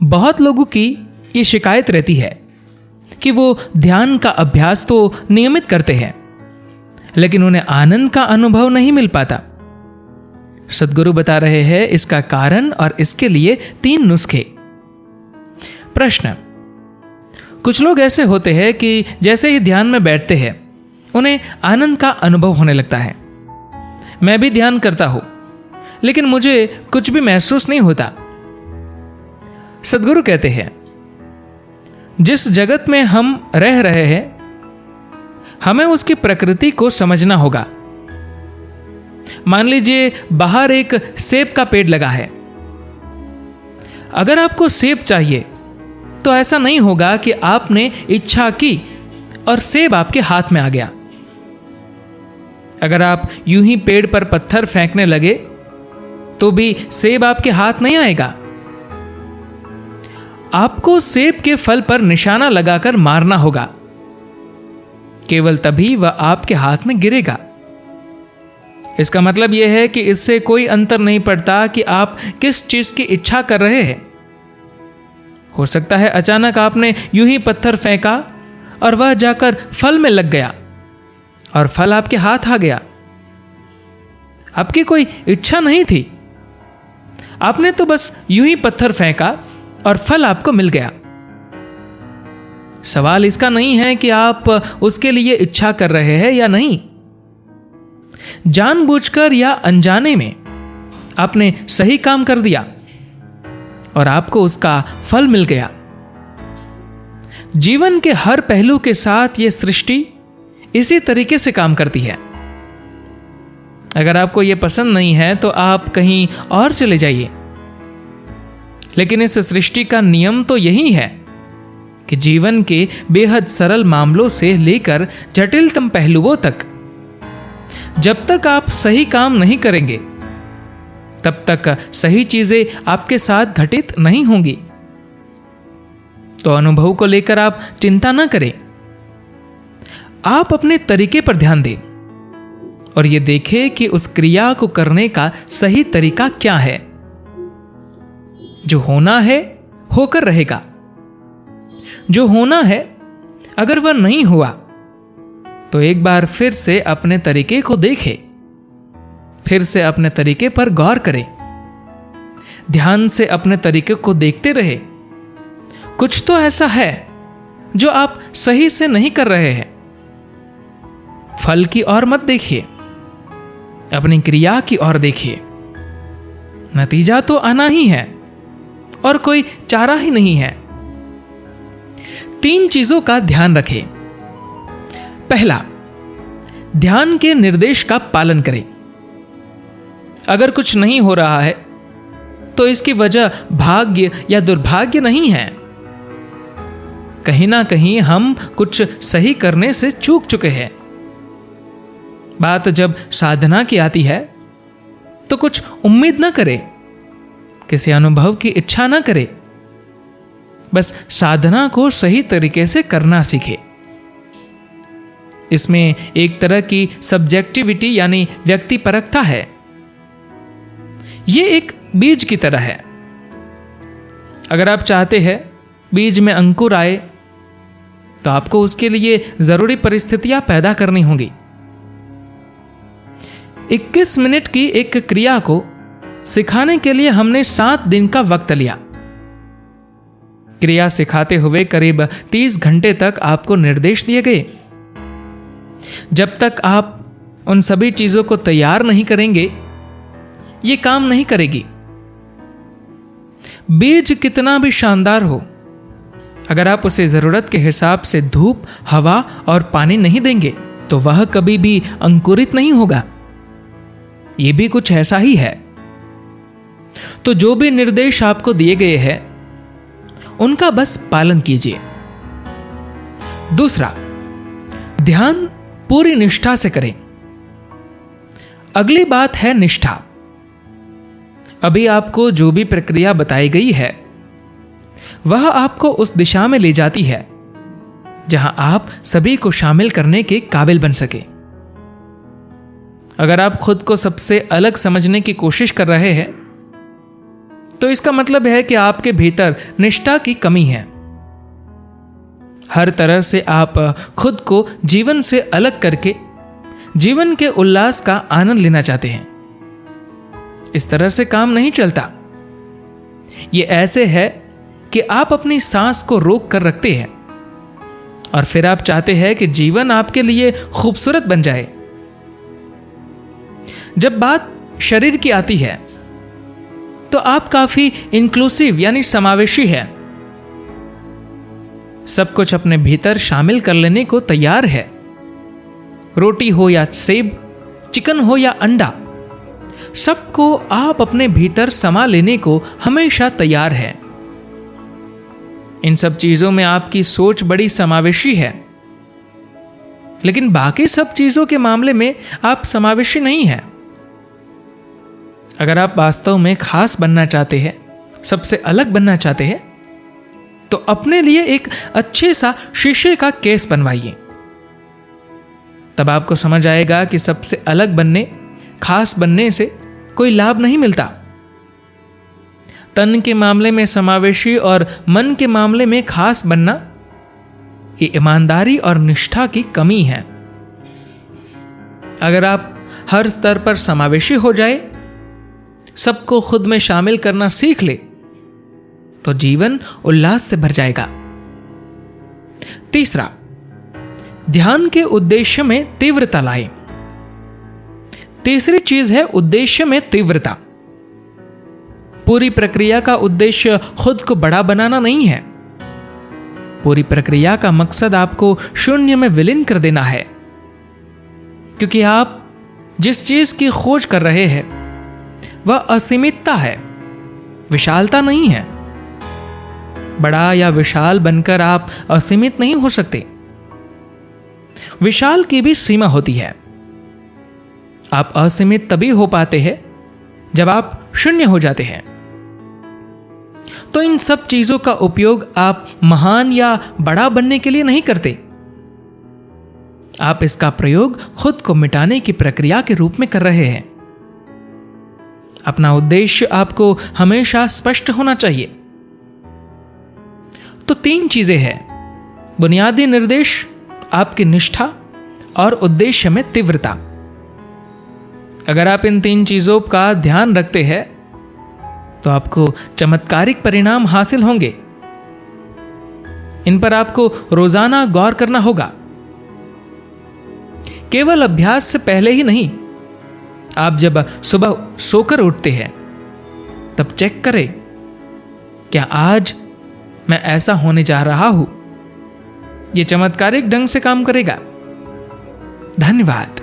बहुत लोगों की ये शिकायत रहती है कि वो ध्यान का अभ्यास तो नियमित करते हैं, लेकिन उन्हें आनंद का अनुभव नहीं मिल पाता। सद्गुरु बता रहे हैं इसका कारण और इसके लिए 3 नुस्खे। प्रश्न: कुछ लोग ऐसे होते हैं कि जैसे ही ध्यान में बैठते हैं उन्हें आनंद का अनुभव होने लगता है। मैं भी ध्यान करता हूं, लेकिन मुझे कुछ भी महसूस नहीं होता। सद्गुरु कहते हैं, जिस जगत में हम रह रहे हैं हमें उसकी प्रकृति को समझना होगा। मान लीजिए बाहर एक सेब का पेड़ लगा है। अगर आपको सेब चाहिए तो ऐसा नहीं होगा कि आपने इच्छा की और सेब आपके हाथ में आ गया। अगर आप यूं ही पेड़ पर पत्थर फेंकने लगे तो भी सेब आपके हाथ नहीं आएगा। आपको सेब के फल पर निशाना लगाकर मारना होगा, केवल तभी वह आपके हाथ में गिरेगा। इसका मतलब यह है कि इससे कोई अंतर नहीं पड़ता कि आप किस चीज की इच्छा कर रहे हैं। हो सकता है अचानक आपने यूं ही पत्थर फेंका और वह जाकर फल में लग गया और फल आपके हाथ आ गया। आपकी कोई इच्छा नहीं थी, आपने तो बस यूं ही पत्थर फेंका और फल आपको मिल गया। सवाल इसका नहीं है कि आप उसके लिए इच्छा कर रहे हैं या नहीं। जानबूझकर या अनजाने में आपने सही काम कर दिया और आपको उसका फल मिल गया। जीवन के हर पहलू के साथ यह सृष्टि इसी तरीके से काम करती है। अगर आपको यह पसंद नहीं है तो आप कहीं और चले जाइए, लेकिन इस सृष्टि का नियम तो यही है कि जीवन के बेहद सरल मामलों से लेकर जटिलतम पहलुओं तक जब तक आप सही काम नहीं करेंगे तब तक सही चीजें आपके साथ घटित नहीं होंगी। तो अनुभव को लेकर आप चिंता ना करें। आप अपने तरीके पर ध्यान दें और यह देखें कि उस क्रिया को करने का सही तरीका क्या है। जो होना है होकर रहेगा। जो होना है अगर वह नहीं हुआ तो एक बार फिर से अपने तरीके को देखें, फिर से अपने तरीके पर गौर करें, ध्यान से अपने तरीके को देखते रहे। कुछ तो ऐसा है जो आप सही से नहीं कर रहे हैं। फल की ओर मत देखिए, अपनी क्रिया की ओर देखिए। नतीजा तो आना ही है और कोई चारा ही नहीं है। 3 चीजों का ध्यान रखें। पहला, ध्यान के निर्देश का पालन करें। अगर कुछ नहीं हो रहा है तो इसकी वजह भाग्य या दुर्भाग्य नहीं है। कहीं ना कहीं हम कुछ सही करने से चूक चुके हैं। बात जब साधना की आती है तो कुछ उम्मीद ना करें, किसी अनुभव की इच्छा ना करें। बस साधना को सही तरीके से करना सीखे। इसमें एक तरह की सब्जेक्टिविटी यानी व्यक्तिपरकता है। यह एक बीज की तरह है। अगर आप चाहते हैं बीज में अंकुर आए तो आपको उसके लिए जरूरी परिस्थितियां पैदा करनी होंगी। 21 मिनट की एक क्रिया को सिखाने के लिए हमने 7 दिन का वक्त लिया। क्रिया सिखाते हुए करीब 30 घंटे तक आपको निर्देश दिए गए। जब तक आप उन सभी चीजों को तैयार नहीं करेंगे ये काम नहीं करेगी। बीज कितना भी शानदार हो, अगर आप उसे जरूरत के हिसाब से धूप, हवा और पानी नहीं देंगे तो वह कभी भी अंकुरित नहीं होगा। यह भी कुछ ऐसा ही है। तो जो भी निर्देश आपको दिए गए हैं उनका बस पालन कीजिए। दूसरा, ध्यान पूरी निष्ठा से करें। अगली बात है निष्ठा। अभी आपको जो भी प्रक्रिया बताई गई है वह आपको उस दिशा में ले जाती है जहां आप सभी को शामिल करने के काबिल बन सके। अगर आप खुद को सबसे अलग समझने की कोशिश कर रहे हैं तो इसका मतलब है कि आपके भीतर निष्ठा की कमी है। हर तरह से आप खुद को जीवन से अलग करके जीवन के उल्लास का आनंद लेना चाहते हैं। इस तरह से काम नहीं चलता। ये ऐसे है कि आप अपनी सांस को रोक कर रखते हैं और फिर आप चाहते हैं कि जीवन आपके लिए खूबसूरत बन जाए। जब बात शरीर की आती है तो आप काफी इंक्लूसिव यानी समावेशी है, सब कुछ अपने भीतर शामिल कर लेने को तैयार है। रोटी हो या सेब, चिकन हो या अंडा, सबको आप अपने भीतर समा लेने को हमेशा तैयार है। इन सब चीजों में आपकी सोच बड़ी समावेशी है, लेकिन बाकी सब चीजों के मामले में आप समावेशी नहीं है। अगर आप वास्तव में खास बनना चाहते हैं, सबसे अलग बनना चाहते हैं, तो अपने लिए एक अच्छे सा शीशे का केस बनवाइए। तब आपको समझ आएगा कि सबसे अलग बनने, खास बनने से कोई लाभ नहीं मिलता। तन के मामले में समावेशी और मन के मामले में खास बनना, ये ईमानदारी और निष्ठा की कमी है। अगर आप हर स्तर पर समावेशी हो जाए, सबको खुद में शामिल करना सीख ले, तो जीवन उल्लास से भर जाएगा। तीसरा, ध्यान के उद्देश्य में तीव्रता लाएं। तीसरी चीज है उद्देश्य में तीव्रता। पूरी प्रक्रिया का उद्देश्य खुद को बड़ा बनाना नहीं है। पूरी प्रक्रिया का मकसद आपको शून्य में विलीन कर देना है, क्योंकि आप जिस चीज की खोज कर रहे हैं वह असीमितता है, विशालता नहीं है। बड़ा या विशाल बनकर आप असीमित नहीं हो सकते। विशाल की भी सीमा होती है। आप असीमित तभी हो पाते हैं जब आप शून्य हो जाते हैं। तो इन सब चीजों का उपयोग आप महान या बड़ा बनने के लिए नहीं करते। आप इसका प्रयोग खुद को मिटाने की प्रक्रिया के रूप में कर रहे हैं। अपना उद्देश्य आपको हमेशा स्पष्ट होना चाहिए। तो 3 चीजें हैं: बुनियादी निर्देश, आपकी निष्ठा और उद्देश्य में तीव्रता। अगर आप इन 3 चीजों का ध्यान रखते हैं तो आपको चमत्कारिक परिणाम हासिल होंगे। इन पर आपको रोजाना गौर करना होगा। केवल अभ्यास से पहले ही नहीं, आप जब सुबह सोकर उठते हैं तब चेक करें, क्या आज मैं ऐसा होने जा रहा हूं? यह चमत्कारिक ढंग से काम करेगा। धन्यवाद।